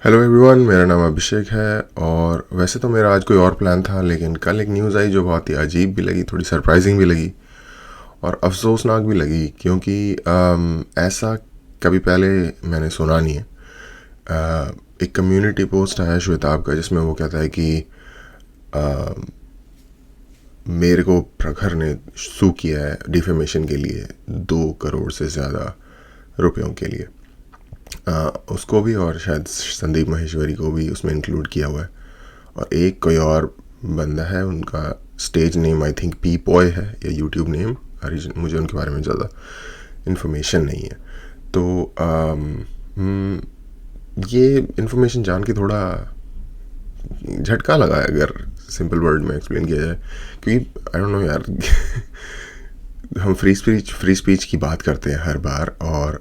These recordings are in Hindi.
हेलो एवरीवन, मेरा नाम अभिषेक है। और वैसे तो मेरा आज कोई और प्लान था, लेकिन कल एक न्यूज़ आई जो बहुत ही अजीब भी लगी, थोड़ी सरप्राइजिंग भी लगी और अफसोसनाक भी लगी, क्योंकि ऐसा कभी पहले मैंने सुना नहीं है। एक कम्युनिटी पोस्ट आया श्वेताब का, जिसमें वो कहता है कि मेरे को प्रखर ने सू किया है डिफेमेशन के लिए 2 करोड़ से ज़्यादा रुपयों के लिए। उसको भी और शायद संदीप माहेश्वरी को भी उसमें इंक्लूड किया हुआ है। और एक कोई और बंदा है, उनका stage name I think Peepoye है या यूट्यूब नेम, मुझे उनके बारे में ज़्यादा इन्फॉर्मेशन नहीं है। तो ये इन्फॉर्मेशन जान के थोड़ा झटका लगा है, अगर सिंपल वर्ड में एक्सप्लेन किया जाए, क्योंकि आई डोंट नो यार हम फ्री स्पीच की बात करते हैं हर बार, और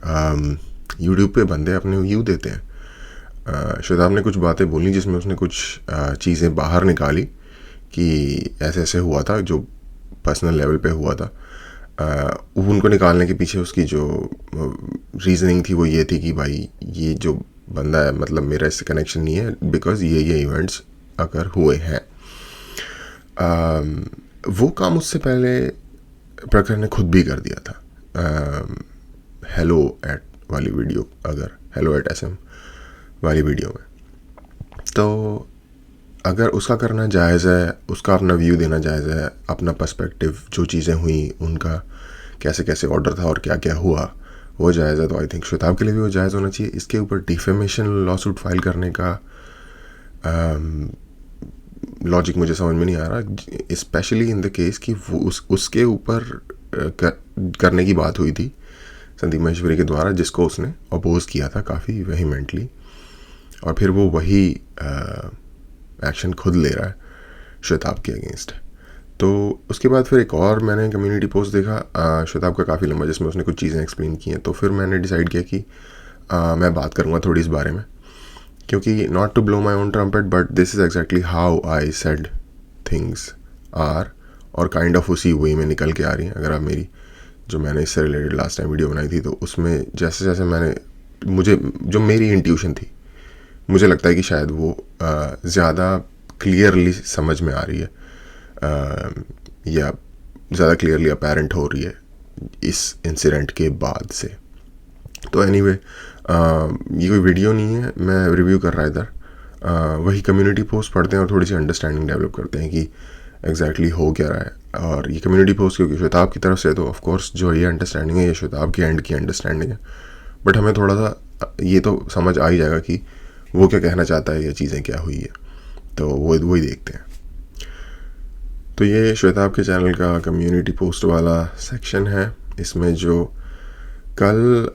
यूट्यूब पे बंदे अपने व्यू देते हैं। श्वेताब ने कुछ बातें बोली जिसमें उसने कुछ चीज़ें बाहर निकाली कि ऐसे ऐसे हुआ था, जो पर्सनल लेवल पे हुआ था। उनको निकालने के पीछे उसकी जो रीजनिंग थी वो ये थी कि भाई ये जो बंदा है, मतलब मेरा इससे कनेक्शन नहीं है, बिकॉज ये इवेंट्स अगर हुए हैं। वो काम उससे पहले प्रखर ने खुद भी कर दिया था। हेलो एट वाली वीडियो, अगर हेलो एट SM वाली वीडियो में, तो अगर उसका करना जायज़ है, उसका अपना व्यू देना जायज़ है, अपना पर्सपेक्टिव, जो चीज़ें हुई उनका कैसे कैसे ऑर्डर था और क्या क्या हुआ वो जायज़ है, तो आई थिंक श्वेताब के लिए भी वो जायज़ होना चाहिए। इसके ऊपर डिफेमेशन लॉसूट फाइल करने का लॉजिक मुझे समझ में नहीं आ रहा, स्पेशली इन द केस कि वो उसके ऊपर करने की बात हुई थी संदीप माहेश्वरी के द्वारा, जिसको उसने अपोज किया था काफ़ी वेहीमेंटली, और फिर वो वही एक्शन खुद ले रहा है श्वेताब के अगेंस्ट। तो उसके बाद फिर एक और मैंने कम्युनिटी पोस्ट देखा श्वेताब का काफ़ी लंबा, जिसमें उसने कुछ चीज़ें एक्सप्लेन की हैं। तो फिर मैंने डिसाइड किया कि मैं बात करूँगा थोड़ी इस बारे में, क्योंकि not to blow my own trumpet, but this is exactly how I said things are, और काइंड ऑफ उसी वे में निकल के आ रही हैं। अगर आप मेरी जो मैंने इससे रिलेटेड लास्ट टाइम वीडियो बनाई थी, तो उसमें जैसे जैसे मुझे जो मेरी इंट्यूशन थी, मुझे लगता है कि शायद वो ज़्यादा क्लियरली समझ में आ रही है, या ज़्यादा क्लियरली अपेरेंट हो रही है इस इंसिडेंट के बाद से। तो एनीवे, ये कोई वीडियो नहीं है, मैं रिव्यू कर रहा इधर। वही कम्युनिटी पोस्ट पढ़ते हैं और थोड़ी सी अंडरस्टैंडिंग डेवलप करते हैं कि एग्जैक्टली हो क्या रहा है। और ये कम्युनिटी पोस्ट क्योंकि श्वेताब की तरफ से, तो ऑफ कोर्स जो ये अंडरस्टैंडिंग है ये श्वेताब के एंड की अंडरस्टैंडिंग है, बट हमें थोड़ा सा ये तो समझ आ ही जाएगा कि वो क्या कहना चाहता है या चीज़ें क्या हुई है, तो वही देखते हैं। तो ये श्वेताब के चैनल का कम्युनिटी पोस्ट वाला सेक्शन है। इसमें जो कल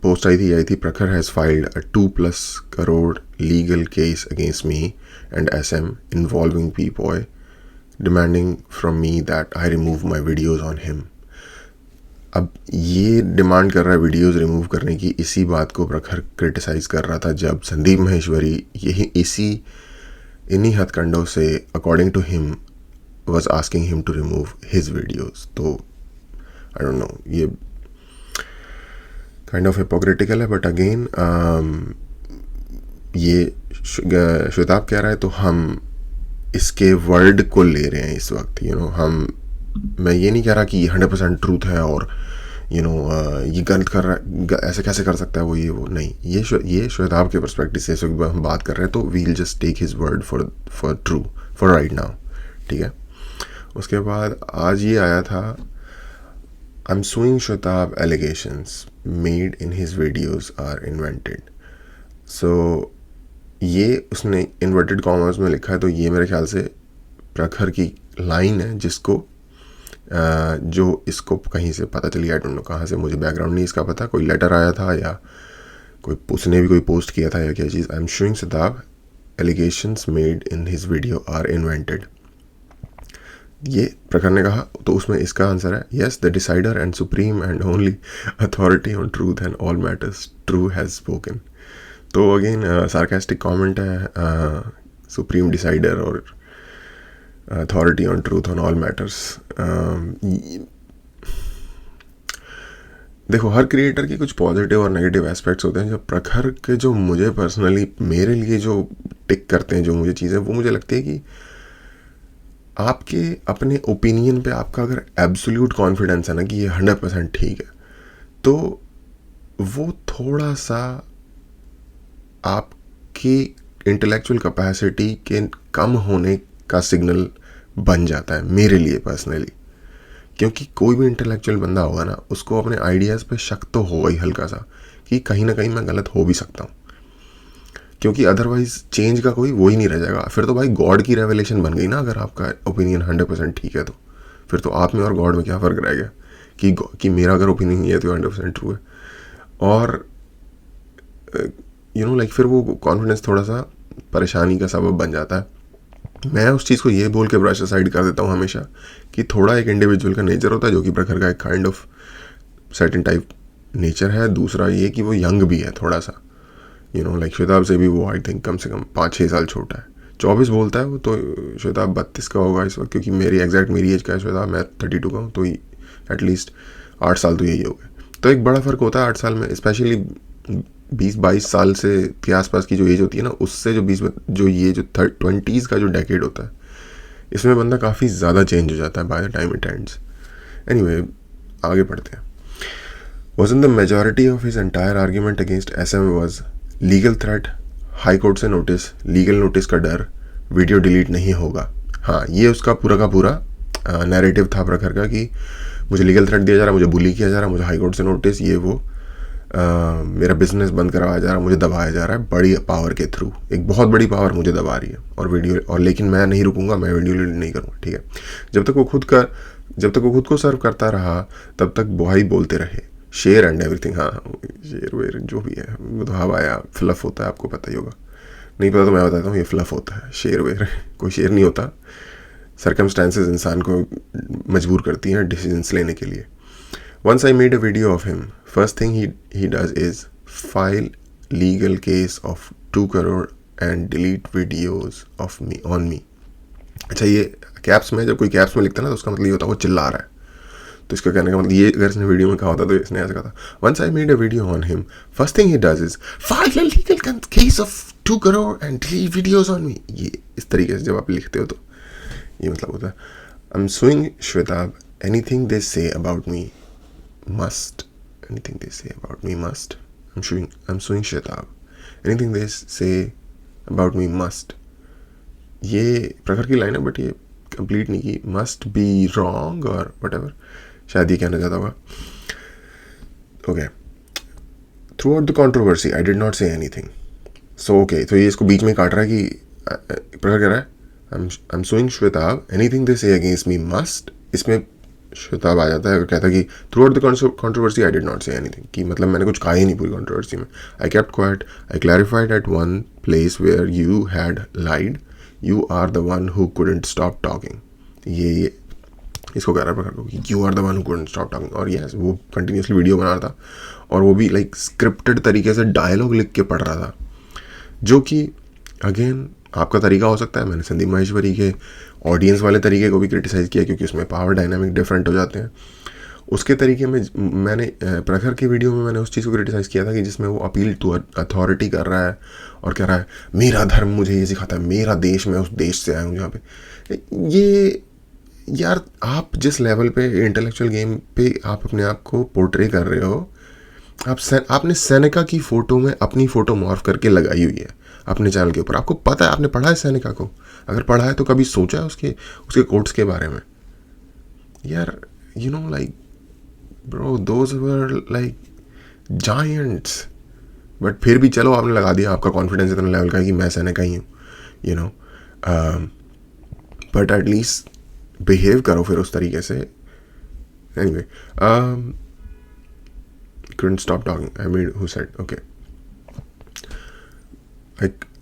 पोस्ट आई थी, Prakhar has filed a 2+ crore legal case against me and SM involving Peepoye, demanding from me that I remove my videos on him. अब ये डिमांड कर रहा है वीडियोस रिमूव करने की, इसी बात को प्रखर क्रिटिसाइज़ कर रहा था जब संदीप माहेश्वरी इन्हीं हथकंडों से, according to him, was asking him to remove his videos. तो आई डोंट नो, ये काइंड ऑफ हिपोक्रिटिकल है, बट अगेन ये श्वेताब कह रहा है, तो हम इसके वर्ड को ले रहे हैं इस वक्त। मैं ये नहीं कह रहा कि 100% ट्रूथ है और ये गलत कर रहा है, ऐसे कैसे कर सकता है वो नहीं। ये श्वेताब के पर्सपेक्टिव से इस वक्त हम बात कर रहे हैं, तो we'll just take his word for true for right now, ठीक है। उसके बाद आज ये आया था, I am suing Shwetabh, allegations made in his videos are invented. So ये उसने इन्वर्टेड कॉमर्स में लिखा है, तो ये मेरे ख्याल से प्रखर की लाइन है, जिसको जो इसको कहीं से पता चली, आई डोंट नो कहाँ से, मुझे बैकग्राउंड नहीं इसका पता, कोई लेटर आया था या उसने भी कोई पोस्ट किया था या क्या चीज़। I am showing Shwetabh, allegations made in his video are invented, ये प्रखर ने कहा। तो उसमें इसका आंसर है, yes, the decider and supreme and only authority on truth and all matters, true has spoken. तो अगेन सार्कास्टिक कमेंट है, सुप्रीम डिसाइडर और authority on truth on all matters. देखो, हर क्रिएटर के कुछ पॉजिटिव और नेगेटिव एस्पेक्ट्स होते हैं। जब प्रखर के जो मुझे पर्सनली मेरे लिए जो टिक करते हैं, जो मुझे चीज़ें, वो मुझे लगती है कि आपके अपने ओपिनियन पे आपका अगर एब्सोल्यूट कॉन्फिडेंस है ना कि ये 100% ठीक है, तो वो थोड़ा सा आपकी इंटेलेक्चुअल कैपेसिटी के कम होने का सिग्नल बन जाता है मेरे लिए पर्सनली। क्योंकि कोई भी इंटेलेक्चुअल बंदा होगा ना, उसको अपने आइडियाज़ पे शक तो होगा ही हल्का सा कि कहीं ना कहीं मैं गलत हो भी सकता हूँ, क्योंकि अदरवाइज चेंज का कोई वो ही नहीं रह जाएगा। फिर तो भाई गॉड की रेवलेशन बन गई ना, अगर आपका ओपिनियन 100% ठीक है तो फिर तो आप में और गॉड में क्या फ़र्क रह गया कि मेरा अगर ओपिनियन ये है तो 100% ट्रू है। और लाइक फिर वो कॉन्फिडेंस थोड़ा सा परेशानी का सबब बन जाता है। मैं उस चीज़ को ये बोल के ब्रश असाइड कर देता हूँ हमेशा कि थोड़ा एक इंडिविजुअल का नेचर होता है, जो कि प्रखर का एक kind of certain type nature है। दूसरा ये कि वो यंग भी है थोड़ा सा, लाइक श्वेताब से भी वो आई थिंक कम से कम 5-6 साल छोटा है। 24 बोलता है वो, तो श्वेताब 32 का होगा इस वक्त, क्योंकि मेरी एज का है श्वेताब, मैं 32 का हूँ, तो एटलीस्ट 8 साल तो यही हो गए। तो एक बड़ा फ़र्क होता है 8 साल में, स्पेशली 20-22 साल से के आसपास की जो एज होती है ना, उससे जो 20s का जो डेकेड होता है, इसमें बंदा काफ़ी ज़्यादा चेंज हो जाता है by the time it ends. Anyway, आगे बढ़ते हैं। Wasn't the majority of his entire argument against SM was legal threat, high court से नोटिस, लीगल नोटिस का डर, वीडियो डिलीट नहीं होगा। हाँ, ये उसका पूरा का पूरा नैरेटिव था प्रखर का कि मुझे लीगल थ्रेट दिया जा रहा, मुझे बुली किया जा रहा, मुझे हाई कोर्ट से नोटिस, ये वो, मेरा बिजनेस बंद करवाया जा रहा, मुझे दबाया जा रहा है बड़ी पावर के थ्रू। एक बहुत बड़ी पावर मुझे दबा रही है और लेकिन मैं नहीं रुकूंगा, मैं वीडियो डिलीट नहीं करूँगा। ठीक है, जब तक वो खुद को सर्व करता रहा तब तक भाई बोलते रहे शेयर एंड एवरीथिंग। हाँ, शेयर वेयर जो भी है वो तो हवा या फ्लफ होता है, आपको पता ही होगा। नहीं पता तो मैं बताता हूँ, ये फ्लफ होता है। शेयर वेयर कोई शेयर नहीं होता, सर्कमस्टांसेस इंसान को मजबूर करती हैं डिसीजंस लेने के लिए। Once I made a video of him, first thing he does is file legal case of 2 crore and delete videos of me on me. अच्छा, ये कैप्स में, जब कोई कैप्स में लिखता है ना, तो उसका मतलब ये होता है वो चिल्ला रहा है। तो इसका कहने का मतलब ये, अगर इसने वीडियो में कहा होता तो इसने ऐसा कहा था, Once I made a video on him, first thing he does is file a legal case of 2 crore and delete videos on me. ये इस तरीके से जब आप लिखते हो तो ये मतलब होता है, I'm suing Shwetab, anything they say about me must. Anything they say about me must. I'm suing Shwetab. Anything they say about me must. ये प्रखर की लाइन है, बट ये कंप्लीट नहीं की, मस्ट बी रॉन्ग और whatever, शायद ये कहना चाहता होगा। Okay, through out the controversy I did not say anything. So okay, तो ये इसको बीच में काट रहा है कि प्रखर कह रहा है I am suing Shwetabh, anything they say against me must. इसमें श्वेताब आ जाता है और कहता है कि through out the controversy I did not say anything, कि मतलब मैंने कुछ कहा ही नहीं पूरी कॉन्ट्रोवर्सी में। I kept quiet, I clarified at one place where you had lied, you are the one who couldn't stop talking. ये इसको कह रहा है प्रखर को कि you are the one who couldn't stop talking. और यस, वो कंटिन्यूसली वीडियो बना रहा था और वो भी लाइक स्क्रिप्टेड तरीके से डायलॉग लिख के पढ़ रहा था, जो कि अगेन आपका तरीका हो सकता है। मैंने संदीप माहेश्वरी के ऑडियंस वाले तरीके को भी क्रिटिसाइज़ किया, क्योंकि उसमें पावर डायनामिक डिफरेंट हो जाते हैं। उसके तरीके में मैंने प्रखर की वीडियो में मैंने उस चीज़ को क्रिटिसाइज़ किया था कि जिसमें वो अपील टू अथॉरिटी कर रहा है और कह रहा है मेरा धर्म मुझे ये सिखाता है, मेरा देश, मैं उस देश से आया हूँ जहाँ पे। ये यार, आप जिस लेवल पे इंटेलेक्चुअल गेम पे आप अपने आप को पोर्ट्रे कर रहे हो, आपने सेनेका की फ़ोटो में अपनी फ़ोटो मॉर्फ करके लगाई हुई है अपने चैनल के ऊपर। आपको पता है, आपने पढ़ा है सेनेका को? अगर पढ़ा है तो कभी सोचा है उसके कोट्स के बारे में? यार, like bro, those were like giants. But फिर भी चलो, आपने लगा दिया, आपका कॉन्फिडेंस इतना लेवल का है कि मैं सेनेका ही हूँ, बट एटलीस्ट बिहेव करो फिर उस तरीके से। Anyway, couldn't stop talking. I mean, who said? Okay.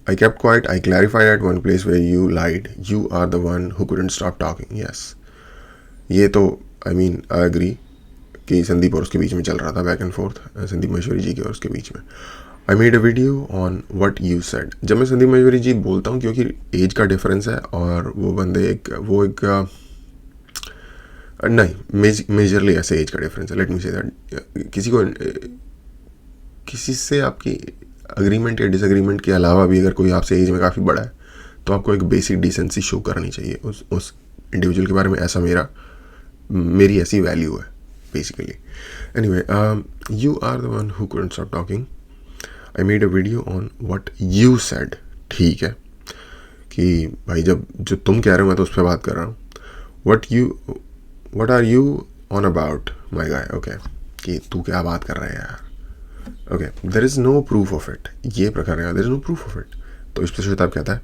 I kept quiet. I clarified at one place where you lied. You are the one who couldn't stop talking. Yes. ये तो I mean I agree कि संदीप और उसके बीच में चल रहा था back and forth, Sandeep Maheshwari ji के और उसके बीच में। I made a video on what you said. जब मैं संदीप माहेश्वरी जी बोलता हूँ, क्योंकि एज का डिफरेंस है और वो बंदे एक नहीं, मेजरली ऐसे एज का डिफरेंस है, लेट मी से दैट। किसी से आपकी अग्रीमेंट या डिसएग्रीमेंट के अलावा भी अगर कोई आपसे एज में काफ़ी बड़ा है तो आपको एक बेसिक डिसेंसी शो करनी चाहिए उस इंडिविजुअल के बारे में। ऐसा मेरी ऐसी वैल्यू है basically. Anyway, you are the one who couldn't stop talking. I made a video on what you said. ठीक है कि भाई जब जो तुम कह रहे हो मैं तो उस पर बात कर रहा हूँ। What are you on about my guy? Okay, कि तू क्या बात कर रहा है यार। Okay, there is no proof of it. ये प्रकार है, there is no proof of it. तो इस पर श्वेताब कहता है,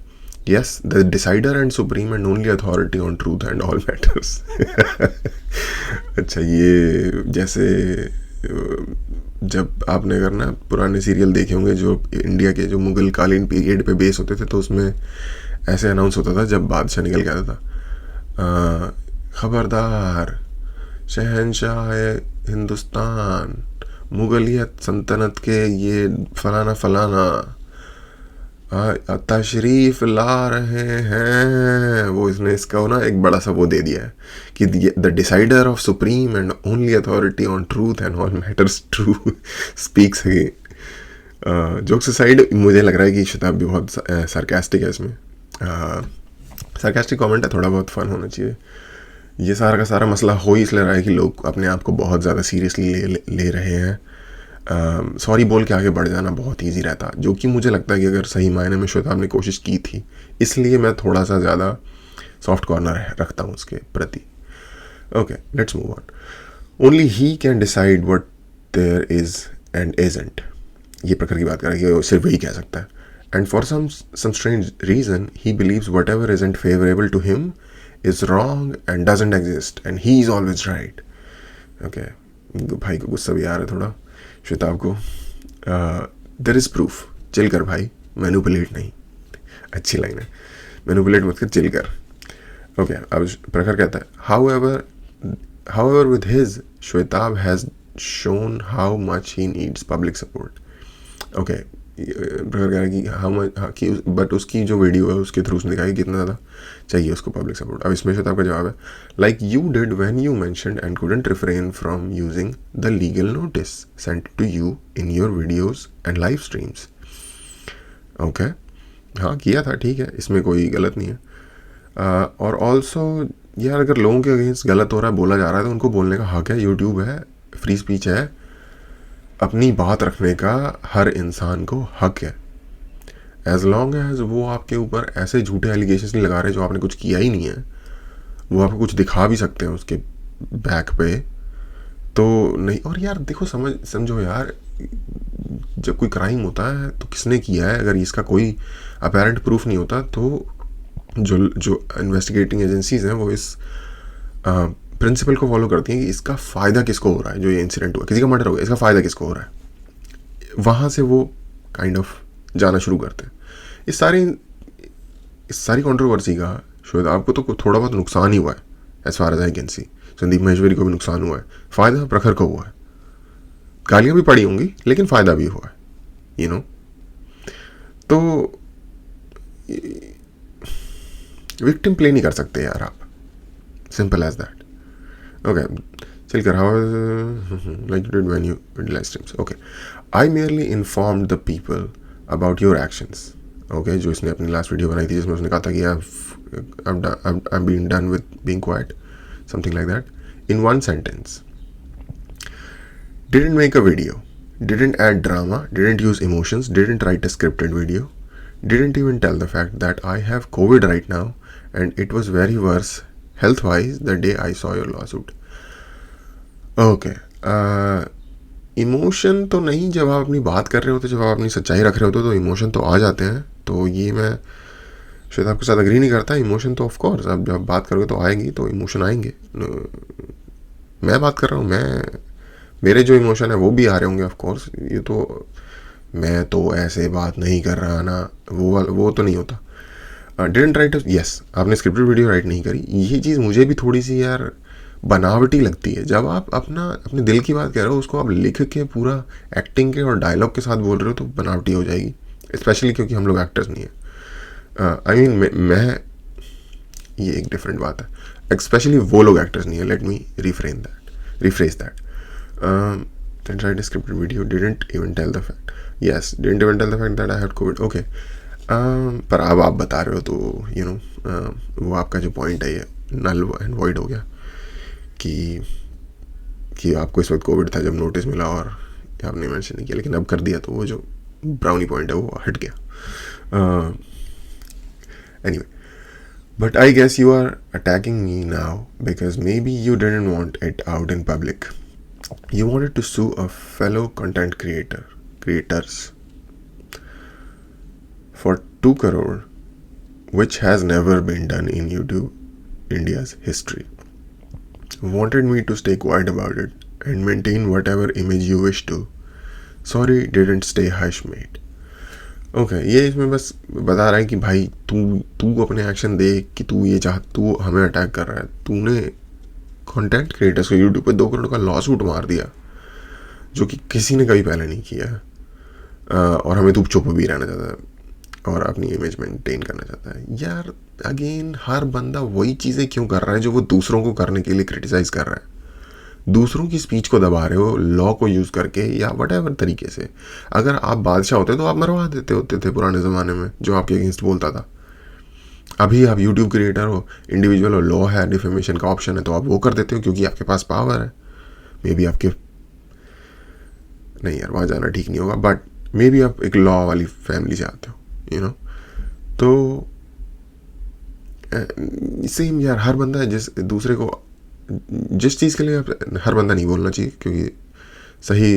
yes, the decider and supreme and only authority on truth and all matters. अच्छा, ये जैसे जब आपने अगर ना पुराने सीरियल देखे होंगे जो इंडिया के जो मुगल कालीन पीरियड पे बेस होते थे, तो उसमें ऐसे अनाउंस होता था जब बादशाह निकल के आता था, खबरदार शहनशाह हिंदुस्तान मुगलियत सल्तनत के ये फलाना फलाना तशरीफ ला रहे हैं। वो इसने इसका ना एक बड़ा सा वो दे दिया है कि the decider of supreme and only authority on truth and all matters true speaks again. Jokes aside, मुझे लग रहा है कि शताब भी बहुत सार्कास्टिक है इसमें। सार्कास्टिक कमेंट है, थोड़ा बहुत फन होना चाहिए। ये सारा का सारा मसला हो ही इसलिए रहा है कि लोग अपने आप को बहुत ज़्यादा सीरियसली ले रहे हैं। सॉरी बोल के आगे बढ़ जाना बहुत ईजी रहता, जो कि मुझे लगता है कि अगर सही मायने में श्वेताब ने कोशिश की थी, इसलिए मैं थोड़ा सा ज़्यादा सॉफ्ट कॉर्नर रखता हूँ उसके प्रति। Okay, let's move on. Only he can decide what there is and isn't. ये प्रकार की बात कर रही है, सिर्फ वही कह सकता है। And for some strange reason he believes whatever isn't favourable to him is wrong and doesn't exist and he is always right. Okay, भाई को गुस्सा भी आ रहा है थोड़ा श्वेताब को। There is proof. चिल कर भाई, मैनिपुलेट नहीं। अच्छी लाइन है, मैनिपुलेट मत कर, चिल कर। ओके, अब प्रखर कहता है, however with his Shwetabh has shown how much he needs public support. Okay, Prakhar कह रहा है कि हाउ मच, बट उसकी जो वीडियो है उसके थ्रू उसने दिखाया कि कितना ज़्यादा चाहिए उसको पब्लिक सपोर्ट। अब इसमें श्वेताब का जवाब है, like you did when you mentioned and couldn't refrain from using the legal notice sent to you in your videos and live streams. Okay, हाँ किया था, ठीक है, इसमें कोई गलत नहीं है। और ऑल्सो यार, अगर लोगों के अगेंस्ट गलत हो रहा है, बोला जा रहा है, तो उनको बोलने का हक है। यूट्यूब है, फ्री स्पीच है, अपनी बात रखने का हर इंसान को हक है, एज लॉन्ग एज वो आपके ऊपर ऐसे झूठे एलिगेशंस नहीं लगा रहे जो आपने कुछ किया ही नहीं है। वो आपको कुछ दिखा भी सकते हैं उसके बैक पे, तो नहीं। और यार देखो, समझो यार, जब कोई क्राइम होता है तो किसने किया है, अगर इसका कोई अपेरेंट प्रूफ नहीं होता तो जो इन्वेस्टिगेटिंग एजेंसीज हैं वो इस प्रिंसिपल को फॉलो करती हैं कि इसका फ़ायदा किसको हो रहा है। जो ये इंसिडेंट हुआ, किसी का मर्डर हो गया, इसका फ़ायदा किसको हो रहा है, वहाँ से वो काइंड ऑफ जाना शुरू करते हैं। इस सारी कंट्रोवर्सी का श्वेताब को तो थोड़ा बहुत नुकसान ही हुआ है, as far as I can see. Sandeep Maheshwari को भी नुकसान हुआ है, फ़ायदा प्रखर को हुआ है। गालियाँ भी पड़ी होंगी लेकिन फ़ायदा भी हुआ है, यू नो। तो विक्टिम प्ले नहीं कर सकते यार आप, सिंपल एज दैट। ओके, चल कर, how like you did when you did live streams. Okay, I merely informed the people about your actions. Okay, जो इसने अपनी लास्ट वीडियो बनाई थी जिसमें उसने कहा था कि I'm being done with being quiet, something like that, in one sentence. Didn't make a video, didn't add drama, didn't use emotions, didn't write a scripted video, didn't even tell the fact that I have COVID right now and it was very worse health-wise the day I saw your lawsuit. Okay, emotion तो नहीं, जब आप अपनी बात कर रहे होते, जब आप अपनी सच्चाई रख रहे होते तो इमोशन तो आ जाते हैं। तो ये मैं शायद आपके साथ अग्री नहीं करता। इमोशन तो ऑफकोर्स आप जब बात करोगे तो आएगी, तो इमोशन आएंगे। मैं बात कर रहा हूँ, मेरे जो इमोशन है वो भी आ रहे होंगे ऑफकोर्स। ये तो मैं तो ऐसे बात नहीं कर रहा ना, वो तो नहीं होता। डिडंट राइट, यस, आपने स्क्रिप्टेड वीडियो राइट नहीं करी। ये चीज़ मुझे भी थोड़ी सी यार बनावटी लगती है। जब आप अपने दिल की बात कह रहे हो, उसको आप लिख के पूरा एक्टिंग के और डायलॉग के साथ बोल रहे हो तो बनावटी हो जाएगी, स्पेशली क्योंकि हम लोग एक्टर्स नहीं हैं। आई मीन मैं ये एक डिफरेंट बात है। स्पेशली वो लोग एक्टर्स नहीं है. Let me rephrase that. Then tried a scripted video, didn't even tell the fact. Yes, didn't even tell the fact that I had COVID. Okay. पर अब आप बता रहे हो तो वो आपका जो पॉइंट है ये नल एंड वॉइड हो गया कि आपको इस वक्त कोविड था जब नोटिस मिला और आपने मेंशन नहीं किया, लेकिन अब कर दिया तो वो जो ब्राउनी पॉइंट है वो हट गया. Anyway, but I guess you are attacking me now because maybe you didn't want it out in public. You wanted to sue a fellow content creators for 2 crore, which has never been done in YouTube India's history. Wanted me to stay quiet about it and maintain whatever image you wish to. Sorry, didn't stay hush, mate. Okay, ये इसमें बस बता रहा है कि भाई तू अपने एक्शन देख कि तू हमें अटैक कर रहा है. तूने कंटेंट क्रिएटर्स को यूट्यूब पे 2 करोड़ का लॉ सूट मार दिया जो कि किसी ने कभी पहले नहीं किया, और हमें तू चुप भी रहना चाहता है और अपनी इमेज मेंटेन करना चाहता है. यार अगेन, हर बंदा वही चीज़ें क्यों कर रहा है जो वो दूसरों को करने के लिए क्रिटिसाइज कर रहा है. दूसरों की स्पीच को दबा रहे हो लॉ को यूज़ करके या वटएवर तरीके से. अगर आप बादशाह होते तो आप मरवा देते होते थे पुराने ज़माने में जो आपके अगेंस्ट बोलता था. अभी आप यूट्यूब क्रिएटर हो, इंडिविजुअल हो, लॉ है, डिफेमेशन का ऑप्शन है, तो आप वो कर देते हो क्योंकि आपके पास पावर है. मे बी आपके, नहीं यार वहाँ जाना ठीक नहीं होगा, बट मे बी आप एक लॉ वाली फैमिली से आते हो, तो सेम यार, हर बंदा है जिस दूसरे को जिस चीज़ के लिए आप, हर बंदा नहीं बोलना चाहिए क्योंकि सही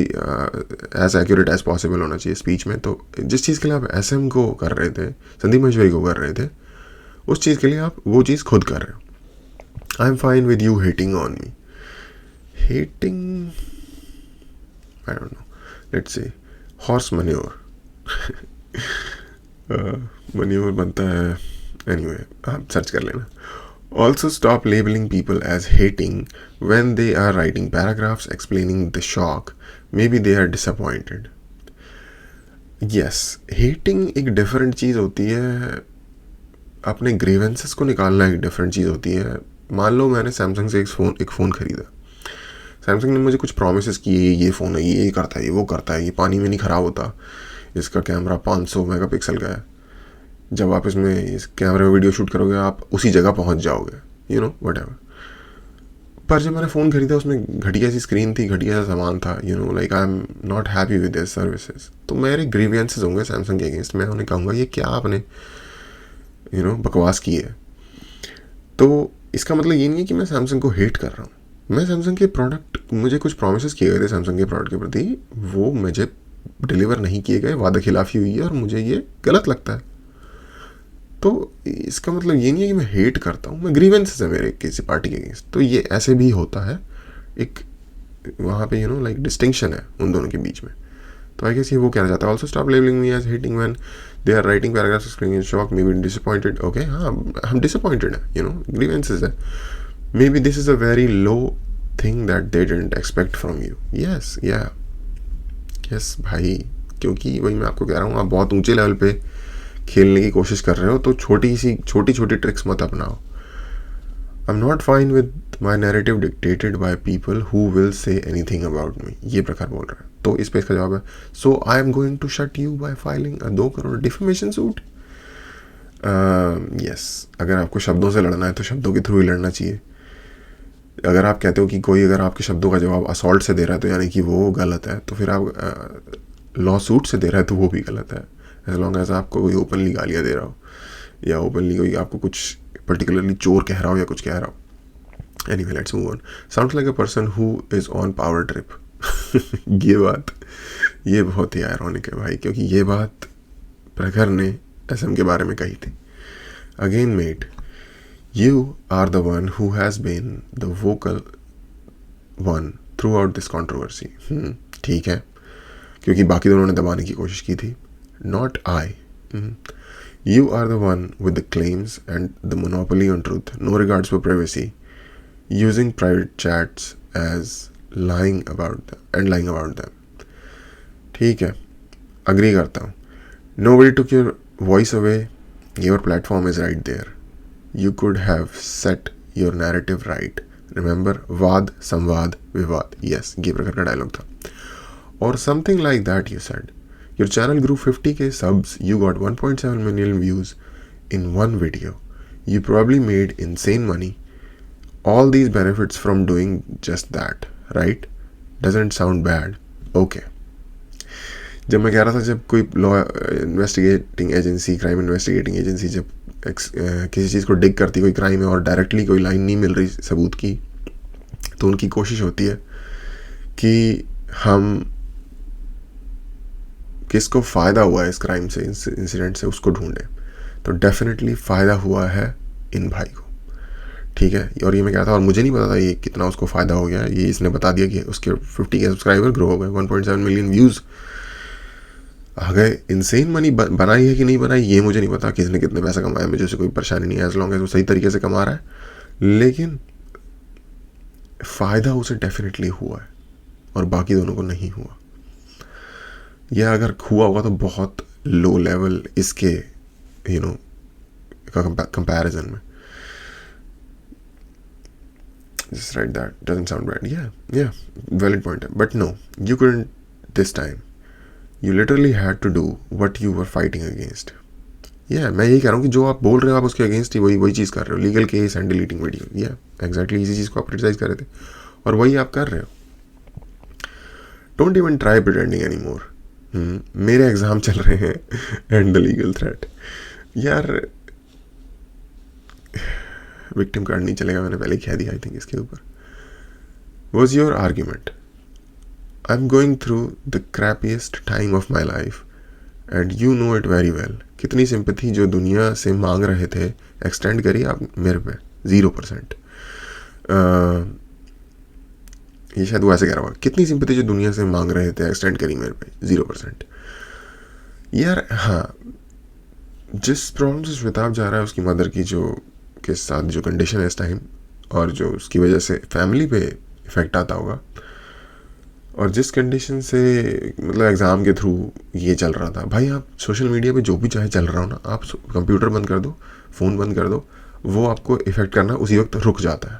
एज एक्यूरेट एज पॉसिबल होना चाहिए स्पीच में. तो जिस चीज़ के लिए आप SM को कर रहे थे, संदीप महेश्वरी को कर रहे थे, उस चीज़ के लिए आप वो चीज़ खुद कर रहे हो. I am fine with you hating on me. Hating, I don't no, let's say horse manure. Manure बनता है, एनीवे आप सर्च कर लेना. Also stop labeling people as hating when they are writing paragraphs explaining the shock. Maybe they are disappointed. Yes, hating एक different चीज़ होती है, अपने grievances को निकालना एक different चीज़ होती है. मान लो मैंने सैमसंग से एक फ़ोन ख़रीदा. सैमसंग ने मुझे कुछ प्रोमिस किए, ये फ़ोन है, ये करता है, ये वो करता है, ये पानी में नहीं ख़राब होता, इसका कैमरा 500 मेगापिक्सल का है, जब आप इसमें इस कैमरे में वीडियो शूट करोगे आप उसी जगह पहुंच जाओगे, व्हाटएवर. पर जब मैंने फ़ोन खरीदा उसमें घटिया सी स्क्रीन थी, घटिया सा सामान था, like I am not happy with their services. तो मेरे ग्रीवियंसेस होंगे सैमसंग के अगेंस्ट. मैं उन्हें कहूँगा ये क्या आपने बकवास की है. तो इसका मतलब ये नहीं है कि मैं सैमसंग को हेट कर रहा हूँ. मैं सैमसंग के प्रोडक्ट, मुझे कुछ प्रोमिस किए गए थे सैमसंग के प्रोडक्ट के प्रति, वो मुझे डिलीवर नहीं किए गए, वादा खिलाफी हुई है और मुझे ये गलत लगता है. तो इसका मतलब ये नहीं है कि मैं हेट करता हूँ, मैं ग्रीवेंसेस है मेरे किसी पार्टी के अगेंस्ट. तो ये ऐसे भी होता है, एक वहाँ पे लाइक डिस्टिंक्शन है उन दोनों के बीच में. तो आई गेस ये वो कहना चाहता है. Also stop labelling me as hating when they are writing paragraphs explaining in shock, maybe disappointed. Okay, हाँ हम डिसअपॉइंटेड है, ग्रीवेंसेस है. Maybe this is a very low thing that they didn't expect from you. Yes भाई, क्योंकि वही मैं आपको कह रहा हूँ, आप बहुत ऊंचे लेवल पे खेलने की कोशिश कर रहे हो, तो छोटी ट्रिक्स मत अपनाओ. आई am not fine with my narrative dictated by people who will say anything about me. ये प्रकार बोल रहा है. तो इस पे इसका जवाब है, so I am going to shut you by filing a 2 crore defamation suit. Yes, अगर आपको शब्दों से लड़ना है तो शब्दों के थ्रू ही लड़ना चाहिए. अगर आप कहते हो कि कोई अगर आपके शब्दों का जवाब असॉल्ट से दे रहा है तो यानी कि वो गलत है, तो फिर आप लॉ सूट से दे रहा है तो वो भी गलत है. एज लॉन्ग एज आपको कोई ओपनली गालियाँ दे रहा हो या ओपनली कोई आपको कुछ पर्टिकुलरली चोर कह रहा हो या कुछ कह रहा हो. Anyway, let's move on. Sounds like a person who is on power trip. ये बहुत ही आयरॉनिक है भाई, क्योंकि ये बात प्रखर ने SM के बारे में कही थी. Again mate, you are the one who has been the vocal one throughout this controversy. ठीक है, क्योंकि बाकी दोनों ने दबाने की कोशिश की थी. Not I. You are the one with the claims and the monopoly on truth. No regards for privacy. Using private chats as lying about them. ठीक है, agree करता हूँ. Nobody took your voice away. Your platform is right there. You could have set your narrative right. Remember, वाद संवाद विवाद. यस, ये प्रकार का डायलॉग था. और something like that you said. Your channel grew 50K subs, you got 1.7 million views in one video. You probably made insane money. All these benefits from doing just that, right? Doesn't sound bad. Okay. जब मैं कह रहा था, जब कोई law investigating agency, crime investigating agency जब किसी चीज़ को डिग करती, कोई क्राइम है और डायरेक्टली कोई लाइन नहीं मिल रही सबूत की, तो उनकी कोशिश होती है कि हम किसको फ़ायदा हुआ है इस क्राइम से, इंसिडेंट से, उसको ढूंढें. तो डेफिनेटली फ़ायदा हुआ है इन भाई को, ठीक है. और ये मैं कह रहा था, और मुझे नहीं पता था ये कितना उसको फ़ायदा हो गया. ये इसने बता दिया कि उसके 50K सब्सक्राइबर ग्रो हो गए, 1.7 मिलियन व्यूज़ आ गए. इनसेन मनी बनाई है कि नहीं बनाई ये मुझे नहीं पता, किसने कितने पैसा कमाया, मुझे उससे कोई परेशानी नहीं है, एज लॉन्ग एज वो सही तरीके से कमा रहा है. लेकिन फ़ायदा उसे डेफिनेटली हुआ है और बाकी दोनों को नहीं हुआ. यह अगर हुआ होगा तो बहुत लो लेवल इसके कंपैरिजन में. Just write that. Doesn't sound bad. Yeah, valid point. But no, you couldn't this time. You literally had to do what you were fighting against. Yeah, मैं यही कह रहा हूँ कि जो आप बोल रहे हो आप उसके अगेंस्ट ही वही चीज़ कर रहे हो. Legal case and deleting video. Exactly इसी चीज़ को आप क्रिटिसाइज कर रहे थे और वही आप कर रहे हो. Don't even try pretending any more. मेरे एग्ज़ाम चल रहे हैं एंड द लीगल थ्रेट. यार विक्टिम कार्ड नहीं चलेगा, मैंने पहले कह दिया आई थिंक इसके ऊपर. Was your argument, I am going through the crappiest time of my life and you know it very well. कितनी सिंपैथी जो दुनिया से मांग रहे थे एक्सटेंड करिए आप मेरे पे. 0%. ये शायद वो ऐसे कह रहा होगा, कितनी सिंपैथी जो दुनिया से मांग रहे थे एक्सटेंड करी मेरे पे. 0%. यार हाँ, जिस प्रॉब्लम से श्वेताब जा रहा है उसकी मदर की जो के साथ जो कंडीशन है इस टाइम, और जो उसकी वजह से फैमिली पे इफ़ेक्ट आता होगा, और जिस कंडीशन से मतलब एग्ज़ाम के थ्रू ये चल रहा था. भाई आप सोशल मीडिया पे जो भी चाहे चल रहा हो ना, आप कंप्यूटर बंद कर दो, फ़ोन बंद कर दो, वो आपको इफ़ेक्ट करना उसी वक्त रुक जाता है.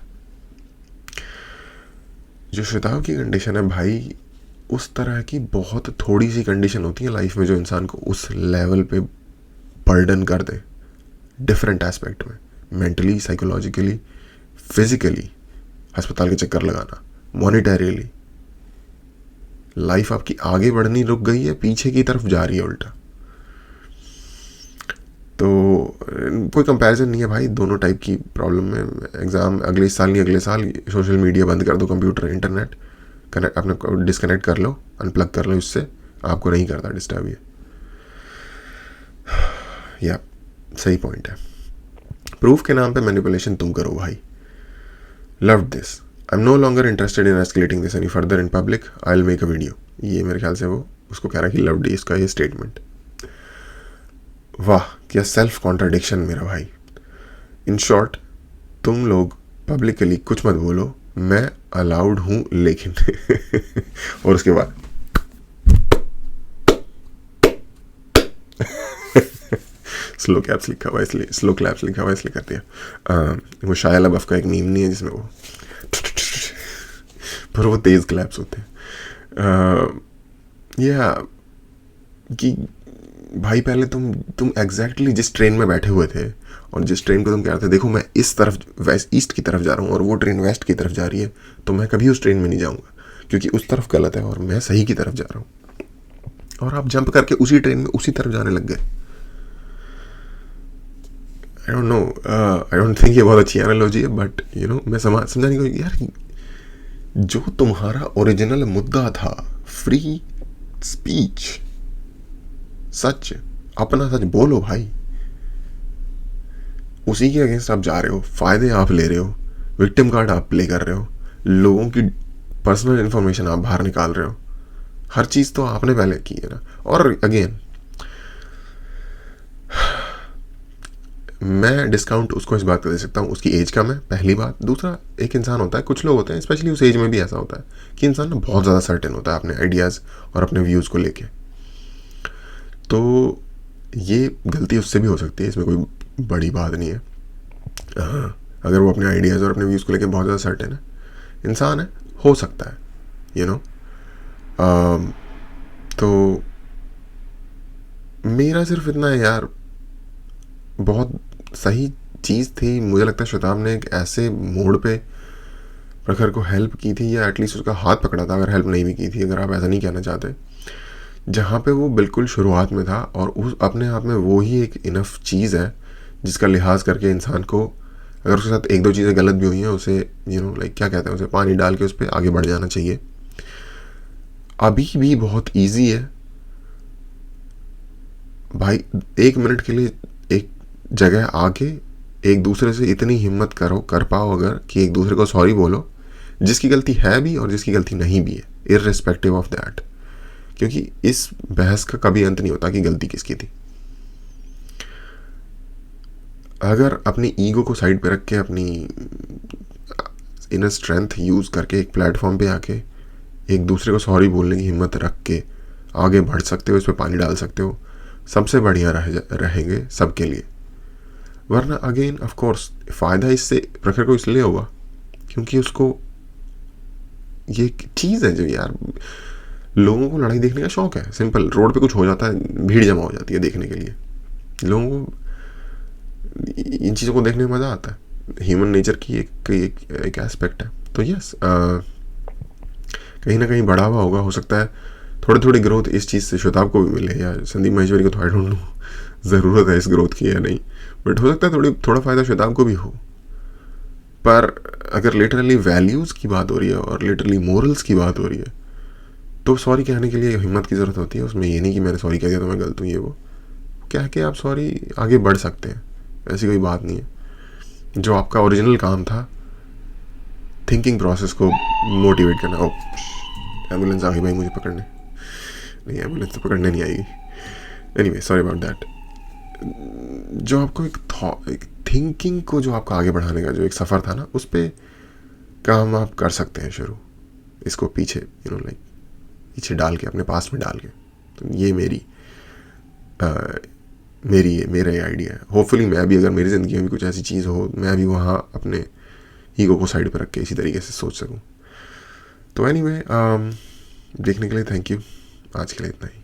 जो श्वेताब की कंडीशन है भाई, उस तरह की बहुत थोड़ी सी कंडीशन होती है लाइफ में जो इंसान को उस लेवल पे बर्डन कर दे डिफरेंट एस्पेक्ट में, मेंटली, साइकोलॉजिकली, फिजिकली, अस्पताल के चक्कर लगाना, मॉनिटरीली. लाइफ आपकी आगे बढ़नी रुक गई है, पीछे की तरफ जा रही है उल्टा. तो कोई कंपैरिजन नहीं है भाई दोनों टाइप की प्रॉब्लम में. एग्ज़ाम अगले साल नहीं अगले साल, सोशल मीडिया बंद कर दो, कंप्यूटर इंटरनेट कनेक्ट अपने डिस्कनेक्ट कर लो, अनप्लग कर लो, इससे आपको नहीं करता डिस्टर्ब ये. या सही पॉइंट है. प्रूफ के नाम पे मैनिपुलेशन तुम करो भाई. Loved this. I am no longer interested in escalating this any further in public. I will make a video. ये मेरे ख्याल से वो उसको कह रहा है कि लव्ड इसका ये स्टेटमेंट. वाह क्या सेल्फ कॉन्ट्राडिक्शन मेरा भाई. इन शॉर्ट, तुम लोग पब्लिकली कुछ मत बोलो, मैं अलाउड हूँ लेकिन और उसके बाद स्लो क्लैप्स लिखा हुआ इसलिए कर दिया. वो शाया लबफ का एक मीम नहीं है जिसमें वो पर वो तेज क्लैप्स होते हैं. या कि भाई पहले तुम एग्जैक्टली जिस ट्रेन में बैठे हुए थे और जिस ट्रेन को तुम कह रहे थे देखो मैं इस तरफ वेस्ट ईस्ट की तरफ जा रहा हूँ और वो ट्रेन वेस्ट की तरफ जा रही है, तो मैं कभी उस ट्रेन में नहीं जाऊँगा क्योंकि उस तरफ गलत है और मैं सही की तरफ जा रहा हूँ. और आप जंप करके उसी ट्रेन में उसी तरफ जाने लग गए. आई don't no, I don't think ये बहुत अच्छी एनालॉजी है, बट मैं समझाने को यार, जो तुम्हारा ओरिजिनल मुद्दा था फ्री स्पीच, सच, अपना सच बोलो भाई, उसी के अगेंस्ट आप जा रहे हो, फायदे आप ले रहे हो, विक्टिम कार्ड आप प्ले कर रहे हो, लोगों की पर्सनल इंफॉर्मेशन आप बाहर निकाल रहे हो. हर चीज़ तो आपने पहले की है ना. और अगेन मैं डिस्काउंट उसको इस बात का दे सकता हूँ, उसकी एज कम है, पहली बात. दूसरा, एक इंसान होता है, कुछ लोग होते हैं स्पेशली उस एज में भी ऐसा होता है कि इंसान ना बहुत ज़्यादा सर्टेन होता है अपने आइडियाज़ और अपने व्यूज़ को लेके. तो ये गलती उससे भी हो सकती है, इसमें कोई बड़ी बात नहीं है. अगर वो अपने आइडियाज़ और अपने व्यूज़ को लेकर बहुत ज़्यादा सर्टेन है, इंसान है, हो सकता है, यू नो। तो मेरा सिर्फ इतना है यार, बहुत सही चीज़ थी। मुझे लगता है शताब ने एक ऐसे मोड़ पे प्रखर को हेल्प की थी, या एटलीस्ट उसका हाथ पकड़ा था, अगर हेल्प नहीं भी की थी, अगर आप ऐसा नहीं कहना चाहते, जहाँ पे वो बिल्कुल शुरुआत में था। और उस अपने आप में वो ही एक इनफ चीज़ है जिसका लिहाज करके इंसान को, अगर उसके साथ एक दो चीज़ें गलत भी हुई हैं, उसे लाइक क्या कहते हैं, उसे पानी डाल के उस पर आगे बढ़ जाना चाहिए। अभी भी बहुत ईजी है भाई, 1 मिनट के लिए एक जगह आके एक दूसरे से इतनी हिम्मत कर पाओ अगर, कि एक दूसरे को सॉरी बोलो, जिसकी गलती है भी और जिसकी गलती नहीं भी है, इररिस्पेक्टिव ऑफ दैट। क्योंकि इस बहस का कभी अंत नहीं होता कि गलती किसकी थी। अगर अपनी ईगो को साइड पे रख के, अपनी इनर स्ट्रेंथ यूज़ करके एक प्लेटफॉर्म पे आके एक दूसरे को सॉरी बोलने की हिम्मत रख के आगे बढ़ सकते हो, इस पर पानी डाल सकते हो, सबसे बढ़िया रहेंगे सबके लिए। वरना अगेन ऑफ कोर्स फ़ायदा इससे प्रखर को इसलिए होगा क्योंकि उसको ये एक चीज़ है जो यार, लोगों को लड़ाई देखने का शौक है। सिंपल, रोड पे कुछ हो जाता है, भीड़ जमा हो जाती है देखने के लिए। लोगों को इन चीज़ों को देखने में मज़ा आता है, ह्यूमन नेचर की एक एस्पेक्ट है। तो यस, कहीं ना कहीं बढ़ा हुआ होगा, हो सकता है थोड़ी थोड़ी ग्रोथ इस चीज़ से शताब को भी मिले, या संदीप महेश्वरी को, तो आई डोंट नो ज़रूरत है इस ग्रोथ की या नहीं, बट हो सकता है थोड़ा फ़ायदा शताब को भी हो। पर अगर लिटरली वैल्यूज़ की बात हो रही है और लिटरली मोरल्स की बात हो रही है, तो सॉरी कहने के लिए हिम्मत की ज़रूरत होती है। उसमें ये नहीं कि मैंने सॉरी कह दिया तो मैं गलत हूँ, ये वो कह के आप सॉरी आगे बढ़ सकते हैं, ऐसी कोई बात नहीं है। जो आपका ओरिजिनल काम था, थिंकिंग प्रोसेस को मोटिवेट करना। ओ, एम्बुलेंस आ गई भाई मुझे पकड़ने। नहीं, एम्बुलेंस तो पकड़ने नहीं आएगी। Anyway, sorry about that. जो आपको एक थिंकिंग को, जो आपका आगे बढ़ाने का जो एक सफ़र था ना, उस पर काम आप कर सकते हैं शुरू, इसको पीछे लाइक पीछे डाल के, अपने पास में डाल के। तो ये मेरा ये आइडिया है। होपफुली मैं भी, अगर मेरी ज़िंदगी में भी कुछ ऐसी चीज़ हो, मैं भी वहाँ अपने ईगो को साइड पर रख के इसी तरीके से सोच सकूँ। तो एनीवे, देखने के लिए थैंक यू। आज के लिए इतना ही।